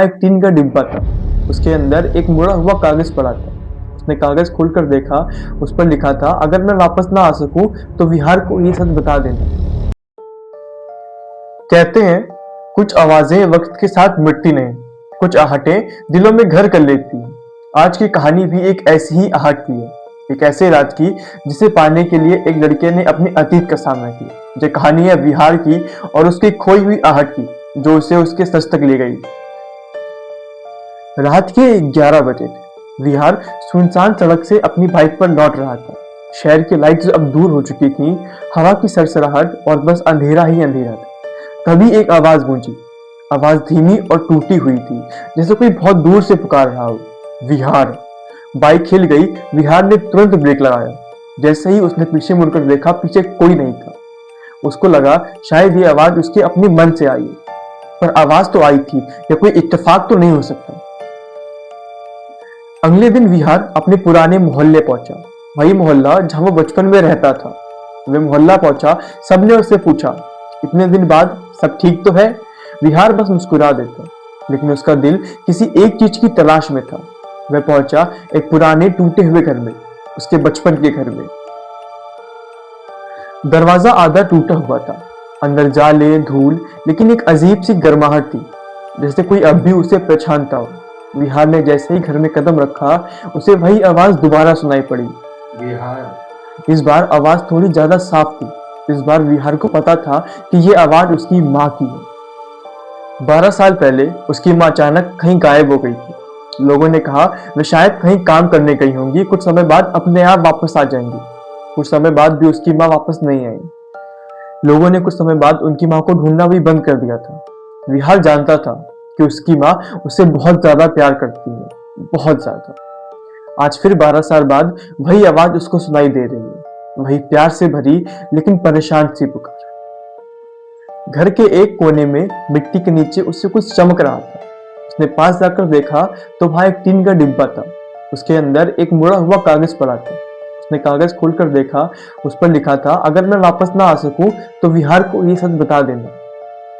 एक टीन का डिब्बा था। उसके अंदर एक मुड़ा हुआ कागज पड़ा था। उसने कागज खोलकर देखा। उस पर लिखा था, अगर मैं वापस ना आ सकूं तो विहार को ये सच बता देना। कहते हैं कुछ आवाजें वक्त के साथ मिटती नहीं, कुछ आहटें दिलों में घर कर लेती हैं। आज की कहानी भी एक ऐसी ही आहट की है, एक ऐसे राज की जिसे पाने के लिए एक लड़के ने अपने अतीत का सामना किया। ये कहानी है विहार की और उसकी खोई हुई आहट की, जो उसे उसके सच तक ले गई। रात के 11 बजे थे। विहार सुनसान सड़क से अपनी बाइक पर लौट रहा था। शहर की लाइट्स अब दूर हो चुकी थीं, हवा की सरसराहट और बस अंधेरा ही अंधेरा था। तभी एक आवाज गूंजी। आवाज धीमी और टूटी हुई थी, जैसे कोई बहुत दूर से पुकार रहा हो। विहार। बाइक हिल गई। विहार ने तुरंत ब्रेक लगाया। जैसे ही उसने पीछे मुड़कर देखा, पीछे कोई नहीं था। उसको लगा शायद ये आवाज उसके अपने मन से आई, पर आवाज तो आई थी, या कोई इत्तेफाक तो नहीं हो सकता। अगले दिन विहार अपने पुराने मोहल्ले पहुंचा, वही मोहल्ला जहां वो बचपन में रहता था। वह मोहल्ला पहुंचा। सबने उससे पूछा, इतने दिन बाद सब ठीक तो है? विहार बस मुस्कुरा देता, लेकिन उसका दिल किसी एक चीज की तलाश में था। वह पहुंचा एक पुराने टूटे हुए घर में, उसके बचपन के घर में। दरवाजा आधा टूटा हुआ था, अंदर जाले धूल, लेकिन एक अजीब सी गर्माहट थी, जैसे कोई अब भी उसे पहचानता हो। विहार ने जैसे ही घर में कदम रखा, उसे वही आवाज दोबारा सुनाई पड़ी। विहार। इस बार आवाज थोड़ी ज्यादा साफ थी। इस बार विहार को पता था कि यह आवाज उसकी माँ की है। 12 साल पहले उसकी माँ अचानक कहीं गायब हो गई थी। लोगों ने कहा वे शायद कहीं काम करने गई होंगी, कुछ समय बाद अपने आप वापस आ जाएंगी। कुछ समय बाद भी उसकी माँ वापस नहीं आई। लोगों ने कुछ समय बाद उनकी माँ को ढूंढना भी बंद कर दिया था। विहार जानता था कि उसकी माँ उससे बहुत ज्यादा प्यार करती है, बहुत ज्यादा। आज फिर 12 साल बाद वही आवाज उसको सुनाई दे रही है, वही प्यार से भरी लेकिन परेशान सी पुकार। घर के एक कोने में मिट्टी के नीचे उससे कुछ चमक रहा था। उसने पास जाकर देखा तो वहां एक टीन का डिब्बा था। उसके अंदर एक मुड़ा हुआ कागज पड़ा था। उसने कागज खोलकर देखा। उस पर लिखा था, अगर मैं वापस ना आ सकूं तो विहार को ये सच बता देना।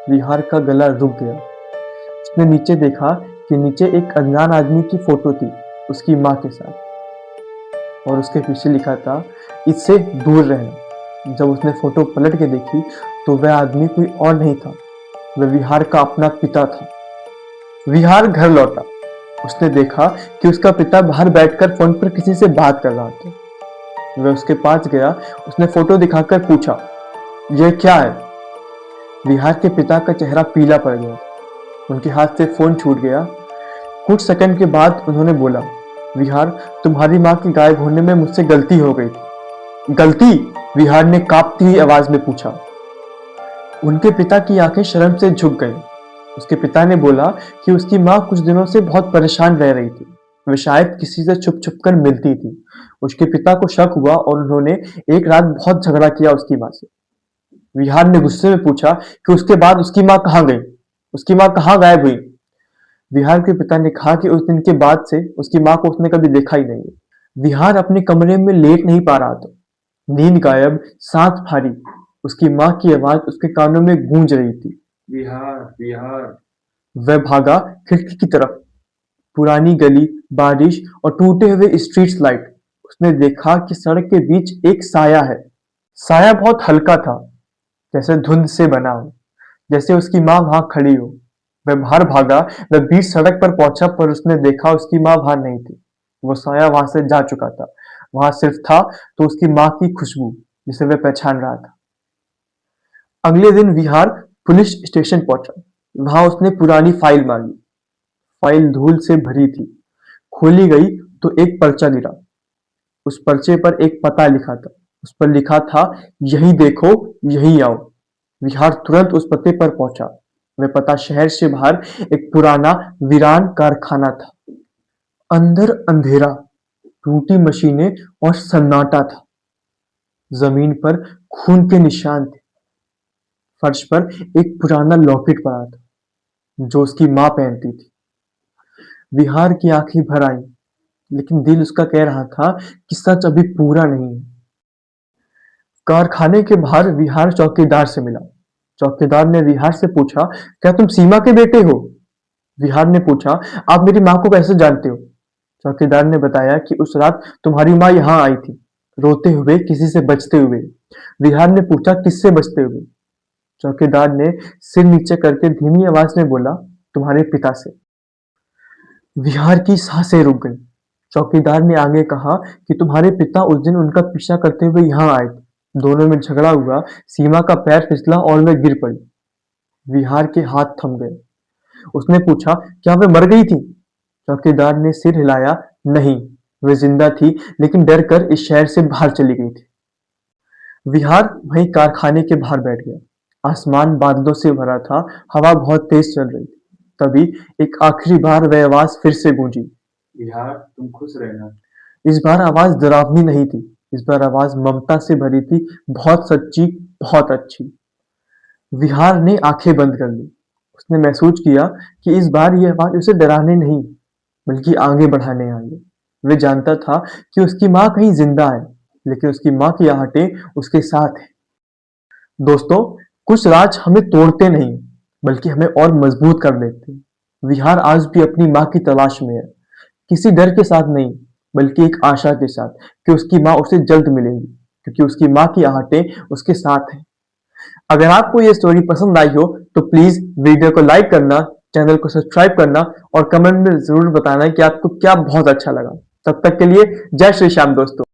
विहार का गला रुक गया। उसने नीचे देखा कि नीचे एक अनजान आदमी की फोटो थी, उसकी माँ के साथ, और उसके पीछे लिखा था, इससे दूर रहना। जब उसने फोटो पलट के देखी तो वह आदमी कोई और नहीं था, वह विहार का अपना पिता था। विहार घर लौटा। उसने देखा कि उसका पिता बाहर बैठकर फोन पर किसी से बात कर रहा था। वह उसके पास गया। उसने फोटो दिखाकर पूछा, यह क्या है? विहार के पिता का चेहरा पीला पड़ गया। उनके हाथ से फोन छूट गया। कुछ सेकंड के बाद उन्होंने बोला, विहार, तुम्हारी माँ के गायब होने में मुझसे गलती हो गई थी। गलती? विहार ने कांपती हुई आवाज में पूछा। उनके पिता की आंखें शर्म से झुक गईं। उसके पिता ने बोला कि उसकी माँ कुछ दिनों से बहुत परेशान रह रही थी। वह शायद किसी से छुप छुप कर मिलती थी। उसके पिता को शक हुआ और उन्होंने एक रात बहुत झगड़ा किया उसकी माँ से। विहार ने गुस्से में पूछा कि उसके बाद उसकी माँ कहाँ गई? उसकी माँ कहाँ गायब हुई? विहार के पिता ने कहा कि उस दिन के बाद से उसकी माँ को उसने कभी देखा ही नहीं। विहार अपने कमरे में लेट नहीं पा रहा था। नींद गायब, सांस भारी। उसकी माँ की आवाज उसके कानों में गूंज रही थी। विहार, विहार। वह भागा खिड़की की तरफ। पुरानी गली, बारिश और टूटे हुए स्ट्रीट लाइट। उसने देखा कि सड़क के बीच एक साया है। साया बहुत हल्का था, जैसे धुंध से बना हो, जैसे उसकी माँ वहां खड़ी हो। वह बाहर भागा। वह बीच सड़क पर पहुंचा, पर उसने देखा उसकी माँ वहां नहीं थी। वो साया वहां से जा चुका था। वहां सिर्फ था तो उसकी माँ की खुशबू, जिसे वह पहचान रहा था। अगले दिन विहार पुलिस स्टेशन पहुंचा। वहां उसने पुरानी फाइल मांगी। फाइल धूल से भरी थी। खोली गई तो एक पर्चा गिरा। उस पर्चे पर एक पता लिखा था। उस पर लिखा था, यही देखो, यही आओ। विहार तुरंत उस पते पर पहुंचा। वह पता शहर से बाहर एक पुराना वीरान कारखाना था। अंदर अंधेरा, टूटी मशीनें और सन्नाटा था। जमीन पर खून के निशान थे। फर्श पर एक पुराना लॉकेट पड़ा था, जो उसकी माँ पहनती थी। विहार की आंखें भर आईं, लेकिन दिल उसका कह रहा था कि सच अभी पूरा नहीं है। कारखाने के बाहर विहार चौकीदार से मिला। चौकीदार ने विहार से पूछा, क्या तुम सीमा के बेटे हो? विहार ने पूछा, आप मेरी माँ को कैसे जानते हो? चौकीदार ने बताया कि उस रात तुम्हारी माँ यहाँ आई थी, रोते हुए, किसी से बचते हुए। विहार ने पूछा, किससे बचते हुए? चौकीदार ने सिर नीचे करके धीमी आवाज में बोला, तुम्हारे पिता से। विहार की सांसें रुक गईं। चौकीदार ने आगे कहा कि तुम्हारे पिता उस दिन उनका पीछा करते हुए यहाँ आए थे। दोनों में झगड़ा हुआ, सीमा का पैर फिसला और वह गिर पड़ी। विहार के हाथ थम गए। उसने पूछा, क्या वे मर गई थी? चौकीदार ने सिर हिलाया, नहीं, वे जिंदा थी, लेकिन डर कर इस शहर से बाहर चली गई थी। विहार वहीं कारखाने के बाहर बैठ गया। आसमान बादलों से भरा था, हवा बहुत तेज चल रही थी। तभी एक आखिरी बार वह आवाज फिर से गूंजी, विहार, तुम खुश रहना। इस बार आवाज डरावनी नहीं थी, इस बार आवाज ममता से भरी थी, बहुत सच्ची, बहुत अच्छी। विहार ने आंखें बंद कर ली। उसने महसूस किया कि इस बार यह आवाज उसे डराने नहीं, बल्कि आगे बढ़ाने आई है। वह जानता था कि उसकी माँ कहीं जिंदा है, लेकिन उसकी माँ की आहटें उसके साथ है। दोस्तों, कुछ राज हमें तोड़ते नहीं, बल्कि हमें और मजबूत कर देते हैं। विहार आज भी अपनी माँ की तलाश में है, किसी डर के साथ नहीं, बल्कि एक आशा के साथ कि उसकी माँ उसे जल्द मिलेगी, क्योंकि उसकी माँ की आहटें उसके साथ हैं। अगर आपको ये स्टोरी पसंद आई हो तो प्लीज वीडियो को लाइक करना, चैनल को सब्सक्राइब करना और कमेंट में जरूर बताना कि आपको क्या बहुत अच्छा लगा। तब तक के लिए जय श्री श्याम दोस्तों।